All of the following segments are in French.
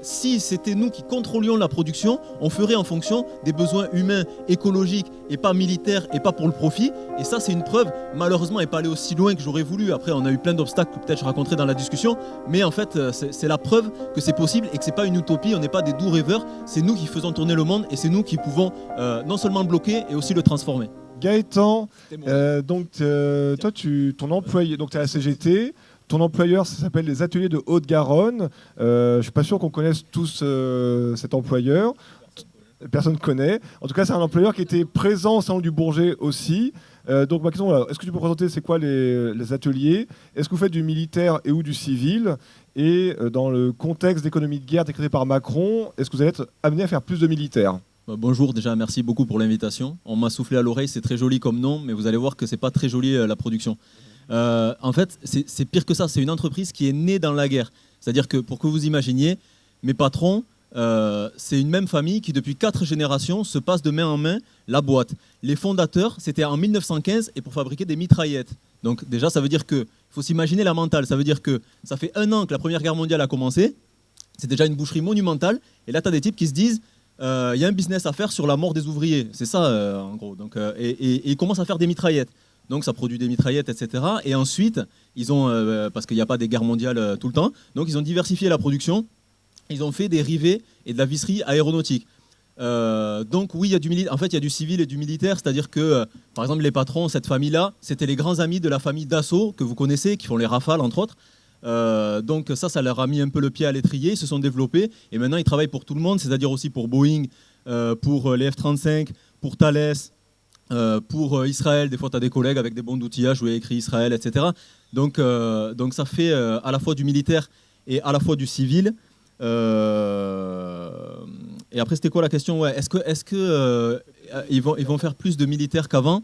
si c'était nous qui contrôlions la production, on ferait en fonction des besoins humains, écologiques et pas militaires et pas pour le profit. Et ça, c'est une preuve. Malheureusement, elle n'est pas allée aussi loin que j'aurais voulu. Après, on a eu plein d'obstacles que peut-être je raconterai dans la discussion. Mais en fait, c'est la preuve que c'est possible et que ce n'est pas une utopie. On n'est pas des doux rêveurs. C'est nous qui faisons tourner le monde et c'est nous qui pouvons non seulement le bloquer et aussi le transformer. Gaëtan, toi, ton employé, donc tu es à la CGT. Ton employeur, ça s'appelle les Ateliers de Haute-Garonne. Je ne suis pas sûr qu'on connaisse tous cet employeur. Personne ne connaît. En tout cas, c'est un employeur qui était présent au Salon du Bourget aussi. Donc ma question, voilà, est-ce que tu peux présenter c'est quoi les ateliers? Est-ce que vous faites du militaire et ou du civil? Et dans le contexte d'économie de guerre décrété par Macron, est-ce que vous allez être amené à faire plus de militaires? Bonjour, déjà merci beaucoup pour l'invitation. On m'a soufflé à l'oreille, c'est très joli comme nom, mais vous allez voir que c'est pas très joli la production. En fait, c'est pire que ça, c'est une entreprise qui est née dans la guerre. C'est-à-dire que, pour que vous imaginiez, mes patrons, c'est une même famille qui, depuis 4 générations, se passe de main en main la boîte. Les fondateurs, c'était en 1915 et pour fabriquer des mitraillettes. Donc déjà, ça veut dire que, il faut s'imaginer la mentale, ça veut dire que ça fait 1 an que la Première Guerre mondiale a commencé, c'est déjà une boucherie monumentale, et là, tu as des types qui se disent, il y a un business à faire sur la mort des ouvriers. C'est ça, en gros. Donc, et ils commencent à faire des mitraillettes. Donc ça produit des mitraillettes, etc. Et ensuite, ils ont, parce qu'il n'y a pas des guerres mondiales tout le temps, donc ils ont diversifié la production. Ils ont fait des rivets et de la visserie aéronautique. Donc oui, il y a du civil et du militaire, c'est-à-dire que, par exemple, les patrons, cette famille-là, c'était les grands amis de la famille Dassault, que vous connaissez, qui font les Rafales, entre autres. Donc ça leur a mis un peu le pied à l'étrier, ils se sont développés, et maintenant ils travaillent pour tout le monde, c'est-à-dire aussi pour Boeing, pour les F-35, pour Thales, pour Israël. Des fois tu as des collègues avec des bons d'outillage où il y a écrit Israël, etc. Donc ça fait à la fois du militaire et à la fois du civil. Et après c'était quoi la question? Ouais, est-ce que ils vont faire plus de militaires qu'avant?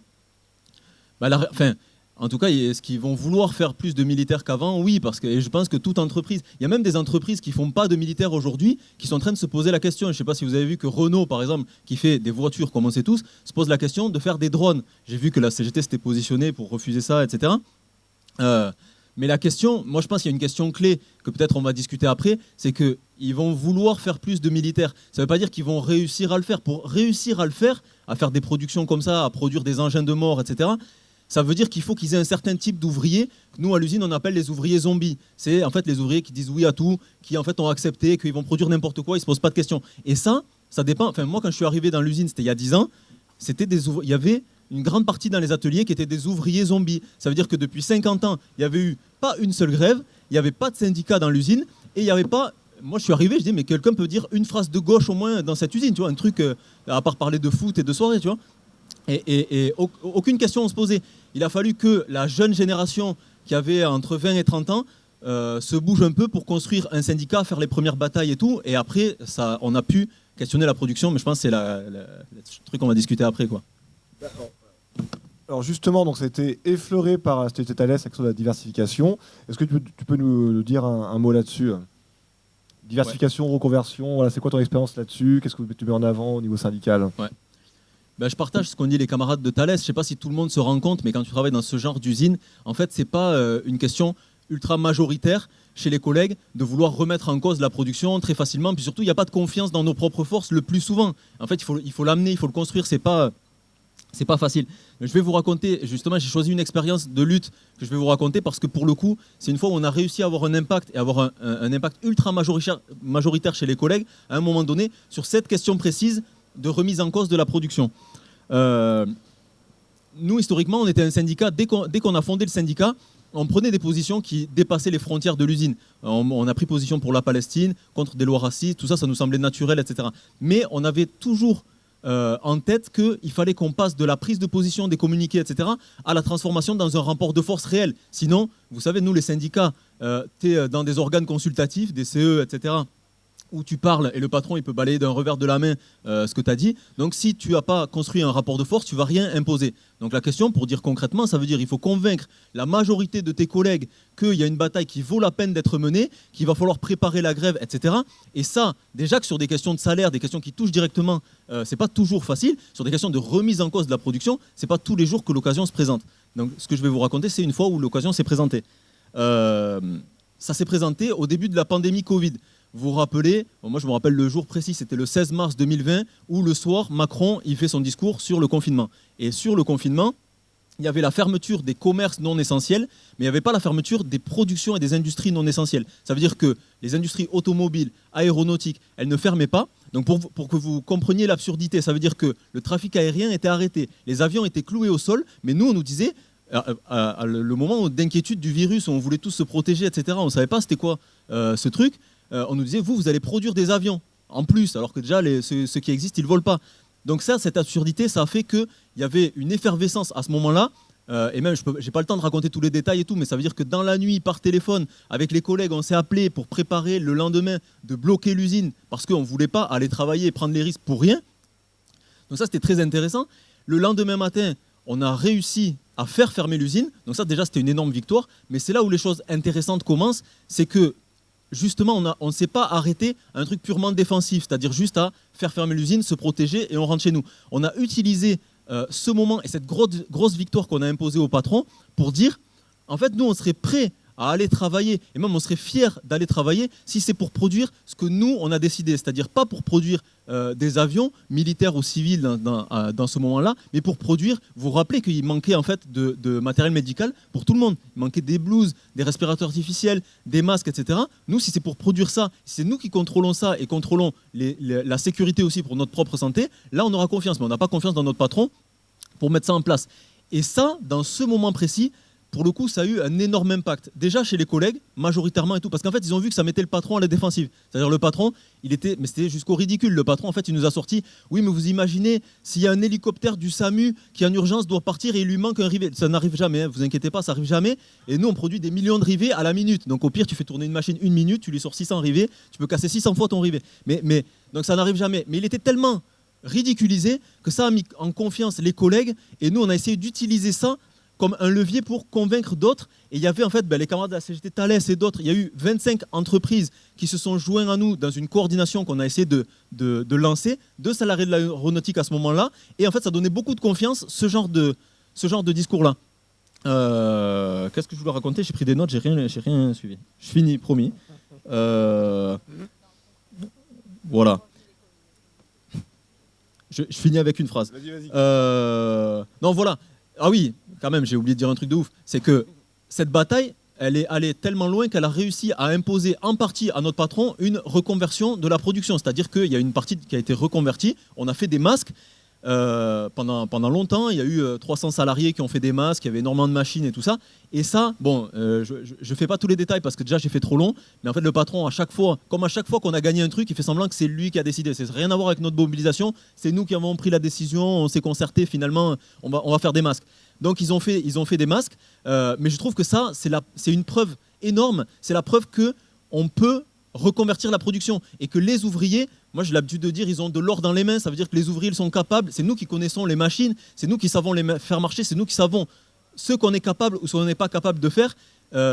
En tout cas, est-ce qu'ils vont vouloir faire plus de militaires qu'avant? Oui, parce que je pense que toute entreprise, il y a même des entreprises qui ne font pas de militaires aujourd'hui, qui sont en train de se poser la question. Je ne sais pas si vous avez vu que Renault, par exemple, qui fait des voitures, comme on sait tous, se pose la question de faire des drones. J'ai vu que la CGT s'était positionnée pour refuser ça, etc. Mais la question, moi je pense qu'il y a une question clé que peut-être on va discuter après, c'est qu'ils vont vouloir faire plus de militaires. Ça ne veut pas dire qu'ils vont réussir à le faire. Pour réussir à le faire, à faire des productions comme ça, à produire des engins de mort, etc., ça veut dire qu'il faut qu'ils aient un certain type d'ouvriers que nous, à l'usine, on appelle les ouvriers zombies. C'est en fait les ouvriers qui disent oui à tout, qui en fait ont accepté, qu'ils vont produire n'importe quoi, ils ne se posent pas de questions. Et ça dépend. Enfin, moi, quand je suis arrivé dans l'usine, c'était il y a 10 ans, il y avait une grande partie dans les ateliers qui étaient des ouvriers zombies. Ça veut dire que depuis 50 ans, il n'y avait eu pas une seule grève, il n'y avait pas de syndicat dans l'usine, et il n'y avait pas... Moi, je suis arrivé, je dis, mais quelqu'un peut dire une phrase de gauche au moins dans cette usine, tu vois, un truc, à part parler de foot et de soirée, tu vois. Et aucune question ne se posait. Il a fallu que la jeune génération qui avait entre 20 et 30 ans se bouge un peu pour construire un syndicat, faire les premières batailles et tout. Et après, on a pu questionner la production, mais je pense que c'est le truc qu'on va discuter après, quoi. Alors justement, donc ça a été effleuré par c'était Thales avec la diversification. Est-ce que tu peux nous dire un mot là-dessus? Diversification, ouais. Reconversion, voilà, c'est quoi ton expérience là-dessus? Qu'est-ce que tu mets en avant au niveau syndical? Ouais. Je partage ce qu'ont dit les camarades de Thales. Je ne sais pas si tout le monde se rend compte, mais quand tu travailles dans ce genre d'usine, en fait, ce n'est pas une question ultra majoritaire chez les collègues de vouloir remettre en cause la production très facilement. Puis surtout, il n'y a pas de confiance dans nos propres forces le plus souvent. En fait, il faut l'amener, il faut le construire. C'est pas facile. Je vais vous raconter, justement, j'ai choisi une expérience de lutte que je vais vous raconter parce que pour le coup, c'est une fois où on a réussi à avoir un impact et avoir un impact ultra majoritaire chez les collègues à un moment donné sur cette question précise de remise en cause de la production. Nous, historiquement, on était un syndicat. Dès qu'on a fondé le syndicat, on prenait des positions qui dépassaient les frontières de l'usine. On a pris position pour la Palestine, contre des lois racistes, tout ça, ça nous semblait naturel, etc. Mais on avait toujours en tête qu'il fallait qu'on passe de la prise de position, des communiqués, etc., à la transformation dans un rapport de force réel. Sinon, vous savez, nous, les syndicats, tu es dans des organes consultatifs, des CE, etc., où tu parles et le patron il peut balayer d'un revers de la main ce que tu as dit. Donc si tu n'as pas construit un rapport de force, tu ne vas rien imposer. Donc la question, pour dire concrètement, ça veut dire qu'il faut convaincre la majorité de tes collègues qu'il y a une bataille qui vaut la peine d'être menée, qu'il va falloir préparer la grève, etc. Et ça, déjà que sur des questions de salaire, des questions qui touchent directement, c'est pas toujours facile. Sur des questions de remise en cause de la production, c'est pas tous les jours que l'occasion se présente. Donc ce que je vais vous raconter, c'est une fois où l'occasion s'est présentée. Ça s'est présenté au début de la pandémie Covid. vous vous rappelez, moi je me rappelle le jour précis, c'était le 16 mars 2020, où le soir, Macron, il fait son discours sur le confinement. Et sur le confinement, il y avait la fermeture des commerces non essentiels, mais il n'y avait pas la fermeture des productions et des industries non essentielles. Ça veut dire que les industries automobiles, aéronautiques, elles ne fermaient pas. Donc pour que vous compreniez l'absurdité, ça veut dire que le trafic aérien était arrêté, les avions étaient cloués au sol, mais nous on nous disait, le moment d'inquiétude du virus, où on voulait tous se protéger, etc., on ne savait pas c'était quoi ce truc, on nous disait, vous allez produire des avions en plus, alors que déjà ceux qui existent, ils ne volent pas. Donc ça, cette absurdité, ça a fait qu'il y avait une effervescence à ce moment-là, et même, je n'ai pas le temps de raconter tous les détails et tout, mais ça veut dire que dans la nuit, par téléphone, avec les collègues, on s'est appelé pour préparer le lendemain de bloquer l'usine, parce qu'on ne voulait pas aller travailler et prendre les risques pour rien. Donc ça, c'était très intéressant. Le lendemain matin, on a réussi à faire fermer l'usine. Donc ça, déjà, c'était une énorme victoire. Mais c'est là où les choses intéressantes commencent, c'est que justement, on ne s'est pas arrêté à un truc purement défensif, c'est-à-dire juste à faire fermer l'usine, se protéger et on rentre chez nous. On a utilisé ce moment et cette grosse victoire qu'on a imposée au patron pour dire, en fait, nous, on serait prêts à aller travailler, et même on serait fiers d'aller travailler si c'est pour produire ce que nous, on a décidé, c'est-à-dire pas pour produire des avions militaires ou civils dans ce moment-là, mais pour produire, vous vous rappelez qu'il manquait en fait de matériel médical pour tout le monde. Il manquait des blouses, des respirateurs artificiels, des masques, etc. Nous, si c'est pour produire ça, si c'est nous qui contrôlons ça et contrôlons la sécurité aussi pour notre propre santé, là on aura confiance, mais on n'a pas confiance dans notre patron pour mettre ça en place. Et ça, dans ce moment précis, pour le coup, ça a eu un énorme impact. Déjà chez les collègues, majoritairement et tout, parce qu'en fait, ils ont vu que ça mettait le patron à la défensive. C'est-à-dire le patron, mais c'était jusqu'au ridicule. Le patron, en fait, il nous a sorti, oui, mais vous imaginez, s'il y a un hélicoptère du SAMU qui en urgence doit partir et il lui manque un rivet. Ça n'arrive jamais, hein, vous inquiétez pas, ça n'arrive jamais. Et nous, on produit des millions de rivets à la minute. Donc au pire, tu fais tourner une machine une minute, tu lui sors 600 rivets, tu peux casser 600 fois ton rivet. Donc ça n'arrive jamais. Mais il était tellement ridiculisé que ça a mis en confiance les collègues et nous, on a essayé d'utiliser ça comme un levier pour convaincre d'autres. Et il y avait en fait les camarades de la CGT Thales et d'autres, il y a eu 25 entreprises qui se sont joints à nous dans une coordination qu'on a essayé de lancer, de salariés de l'aéronautique à ce moment-là. Et en fait, ça donnait beaucoup de confiance, ce genre de discours-là. Qu'est-ce que je voulais raconter? J'ai pris des notes, j'ai rien suivi. Je finis, promis. Voilà. Je finis avec une phrase. Vas-y. Non, voilà. Ah oui, quand même, j'ai oublié de dire un truc de ouf. C'est que cette bataille, elle est allée tellement loin qu'elle a réussi à imposer en partie à notre patron une reconversion de la production. C'est-à-dire qu'il y a une partie qui a été reconvertie. On a fait des masques pendant longtemps. Il y a eu 300 salariés qui ont fait des masques. Il y avait énormément de machines et tout ça. Et ça, bon, je ne fais pas tous les détails parce que déjà j'ai fait trop long. Mais en fait, le patron, à chaque fois qu'on a gagné un truc, il fait semblant que c'est lui qui a décidé. C'est rien à voir avec notre mobilisation. C'est nous qui avons pris la décision. On s'est concerté. Finalement, on va faire des masques. Donc ils ont fait des masques. Mais je trouve que ça, c'est une preuve énorme. C'est la preuve qu'on peut reconvertir la production et que les ouvriers, moi j'ai l'habitude de dire, ils ont de l'or dans les mains. Ça veut dire que les ouvriers ils sont capables. C'est nous qui connaissons les machines. C'est nous qui savons les faire marcher. C'est nous qui savons ce qu'on est capable ou ce qu'on n'est pas capable de faire.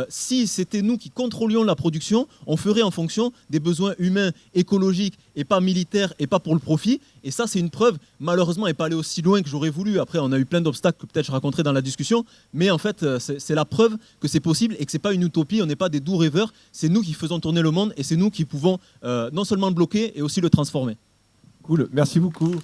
Si c'était nous qui contrôlions la production, on ferait en fonction des besoins humains, écologiques et pas militaires et pas pour le profit. Et ça, c'est une preuve. Malheureusement, elle n'est pas allée aussi loin que j'aurais voulu. Après, on a eu plein d'obstacles que peut-être je raconterai dans la discussion. Mais en fait, c'est la preuve que c'est possible et que ce n'est pas une utopie. On n'est pas des doux rêveurs. C'est nous qui faisons tourner le monde et c'est nous qui pouvons non seulement le bloquer et aussi le transformer. Cool, merci beaucoup.